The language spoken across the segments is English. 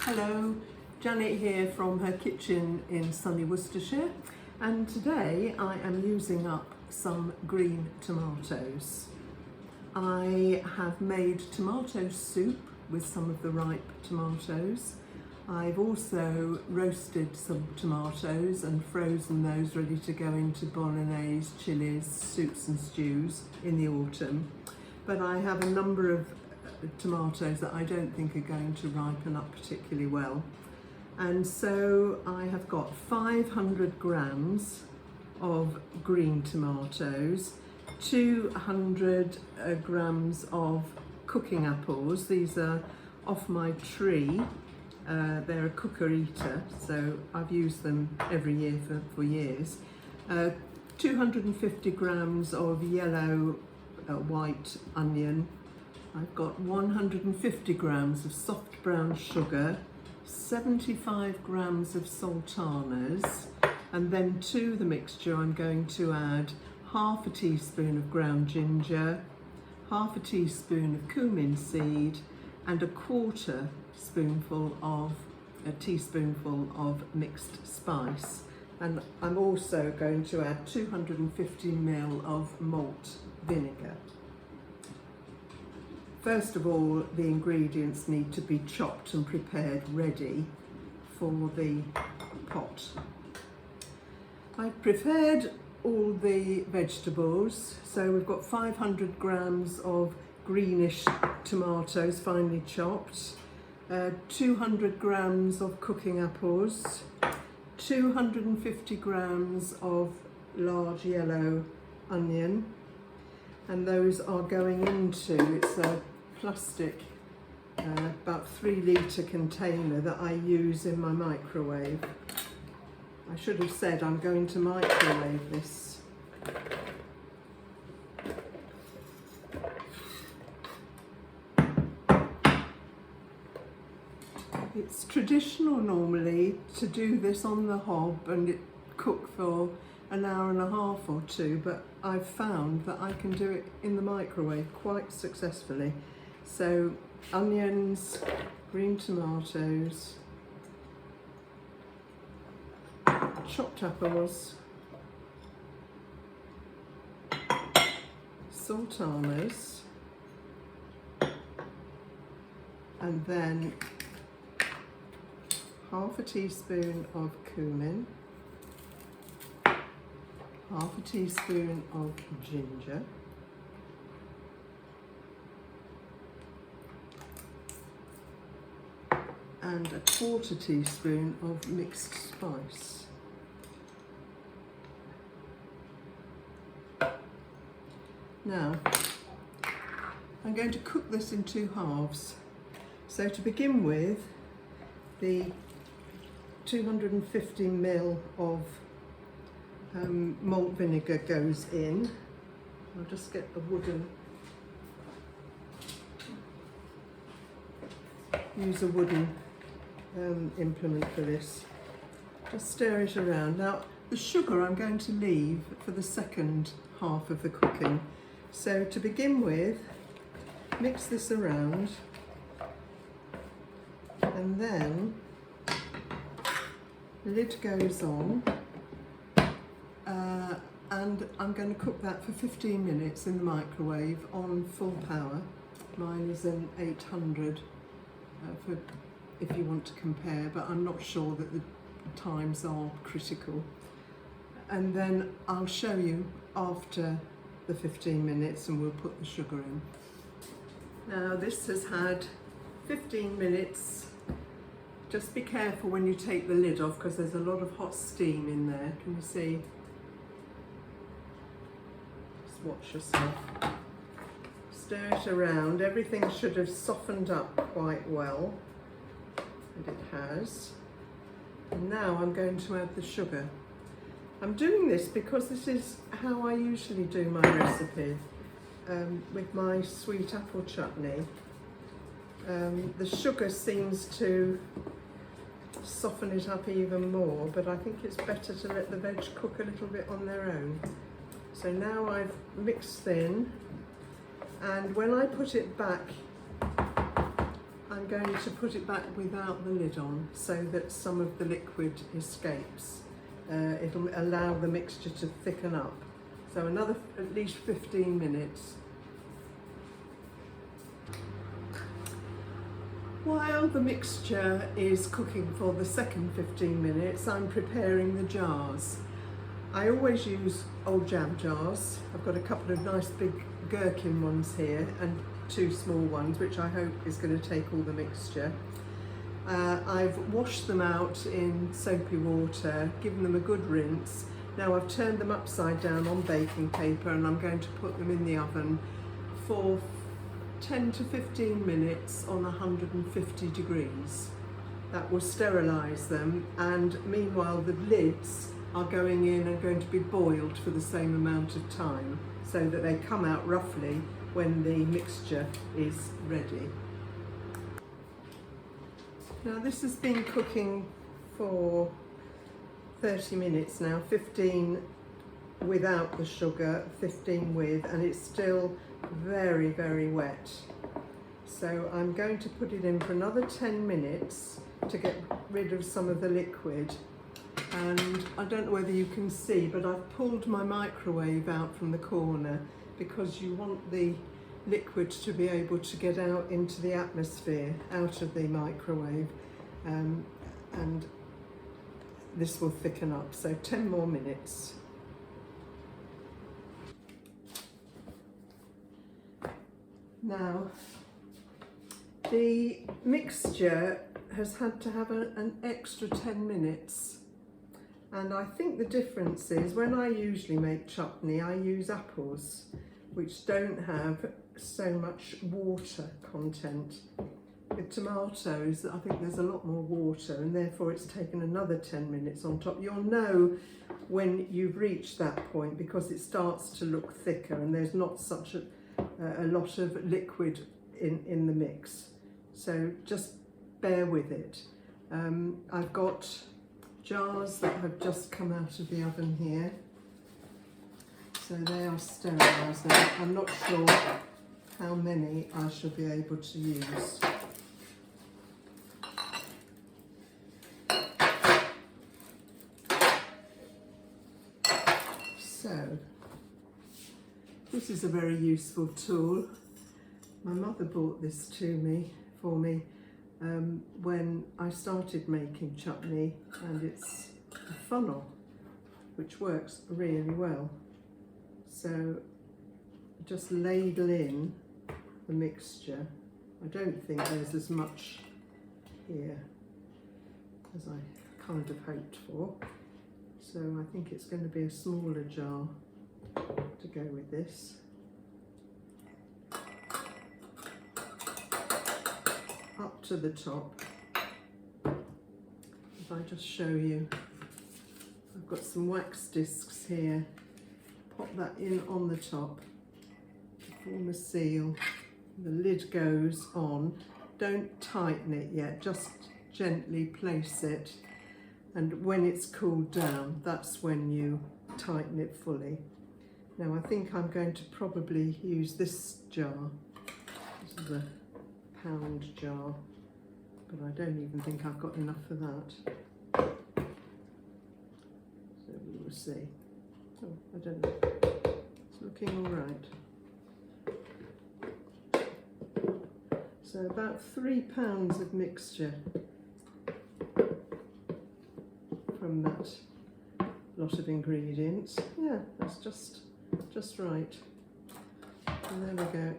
Hello, Janet here from her kitchen in sunny Worcestershire, and today I am using up some green tomatoes. I have made tomato soup with some of the ripe tomatoes. I've also roasted some tomatoes and frozen those ready to go into bolognese, chilies, soups and stews in the autumn. But I have a number of tomatoes that I don't think are going to ripen up particularly well. And so I have got 500 grams of green tomatoes, 200 grams of cooking apples. These are off my tree. They're a cooker eater, so I've used them every year for years. 250 grams of yellow white onion. I've got 150 grams of soft brown sugar, 75 grams of sultanas, and then to the mixture I'm going to add half a teaspoon of ground ginger, half a teaspoon of cumin seed, and a teaspoonful of mixed spice. And I'm also going to add 250 ml of malt vinegar. First of all, the ingredients need to be chopped and prepared ready for the pot. I've prepared all the vegetables, so we've got 500 grams of greenish tomatoes finely chopped, 200 grams of cooking apples, 250 grams of large yellow onion, and those are going into, it's a plastic about 3 litre container that I use in my microwave. I should have said I'm going to microwave this. It's traditional normally to do this on the hob and cook for an hour and a half or two, but I've found that I can do it in the microwave quite successfully. So onions, green tomatoes, chopped apples, sultanas, and then half a teaspoon of cumin, half a teaspoon of ginger, and a quarter teaspoon of mixed spice. Now, I'm going to cook this in 2 halves. So to begin with, the 250 ml of malt vinegar goes in. I'll just get the use a wooden implement for this. Just stir it around. Now the sugar I'm going to leave for the second half of the cooking. So to begin with, mix this around, and then the lid goes on, and I'm going to cook that for 15 minutes in the microwave on full power. Mine is an 800 for if you want to compare, but I'm not sure that the times are critical. And then I'll show you after the 15 minutes and we'll put the sugar in. Now this has had 15 minutes. Just be careful when you take the lid off because there's a lot of hot steam in there. Can you see? Just watch yourself. Stir it around. Everything should have softened up quite well, and it has. And now I'm going to add the sugar. I'm doing this because this is how I usually do my recipe with my sweet apple chutney. The sugar seems to soften it up even more, but I think it's better to let the veg cook a little bit on their own. So now I've mixed in, and when I put it back, I'm going to put it back without the lid on so that some of the liquid escapes. It'll allow the mixture to thicken up. So another at least 15 minutes. While the mixture is cooking for the second 15 minutes, I'm preparing the jars. I always use old jam jars. I've got a couple of nice big gherkin ones here and 2 small ones, which I hope is going to take all the mixture. I've washed them out in soapy water, given them a good rinse. Now I've turned them upside down on baking paper and I'm going to put them in the oven for 10 to 15 minutes on 150 degrees. That will sterilise them, and meanwhile the lids are going in and going to be boiled for the same amount of time so that they come out roughly when the mixture is ready. Now this has been cooking for 30 minutes now, 15 without the sugar, 15 with, and it's still very, very wet. So I'm going to put it in for another 10 minutes to get rid of some of the liquid. And I don't know whether you can see, but I've pulled my microwave out from the corner because you want the liquid to be able to get out into the atmosphere, out of the microwave, and this will thicken up. So 10 more minutes. Now, the mixture has had to have an extra 10 minutes. And I think the difference is when I usually make chutney, I use apples, which don't have so much water content. With tomatoes, I think there's a lot more water, and therefore it's taken another 10 minutes on top. You'll know when you've reached that point because it starts to look thicker and there's not such a lot of liquid in the mix. So just bear with it. I've got jars that have just come out of the oven here. So they are sterilised now. I'm not sure how many I shall be able to use. So, this is a very useful tool. My mother bought this for me when I started making chutney, and it's a funnel which works really well. So just ladle in the mixture. I don't think there's as much here as I kind of hoped for. So I think it's going to be a smaller jar to go with this. Up to the top. If I just show you, I've got some wax discs here. Pop that in on the top to form a seal. The lid goes on. Don't tighten it yet, just gently place it. And when it's cooled down, that's when you tighten it fully. Now I think I'm going to probably use this jar. This is a pound jar, but I don't even think I've got enough for that. So we will see. Oh, I don't know. It's looking all right. So about 3 pounds of mixture from that lot of ingredients. Yeah, that's just right. And there we go.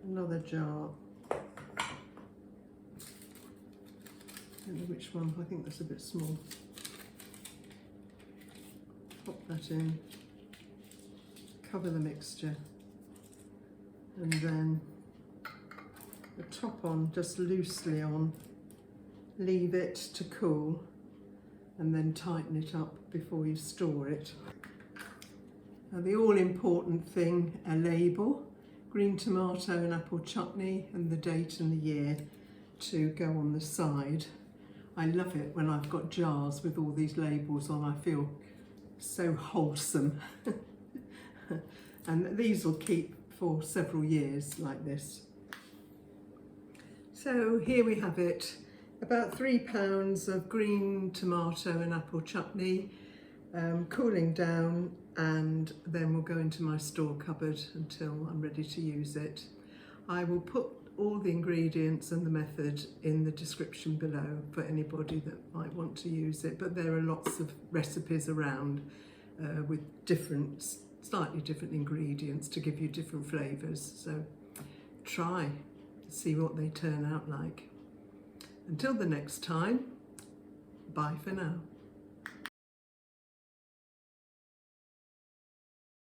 Another jar. I don't know which one. I think that's a bit small. Pop that in. Cover the mixture. And then the top on, just loosely on. Leave it to cool and then tighten it up before you store it. Now the all-important thing, a label, green tomato and apple chutney, and the date and the year to go on the side. I love it when I've got jars with all these labels on. I feel so wholesome. And these will keep for several years like this. So here we have it, about 3 pounds of green tomato and apple chutney, cooling down, and then will go into my store cupboard until I'm ready to use it. I will put all the ingredients and the method in the description below for anybody that might want to use it, but there are lots of recipes around with slightly different ingredients to give you different flavours, so try, see what they turn out like. Until the next time, bye for now.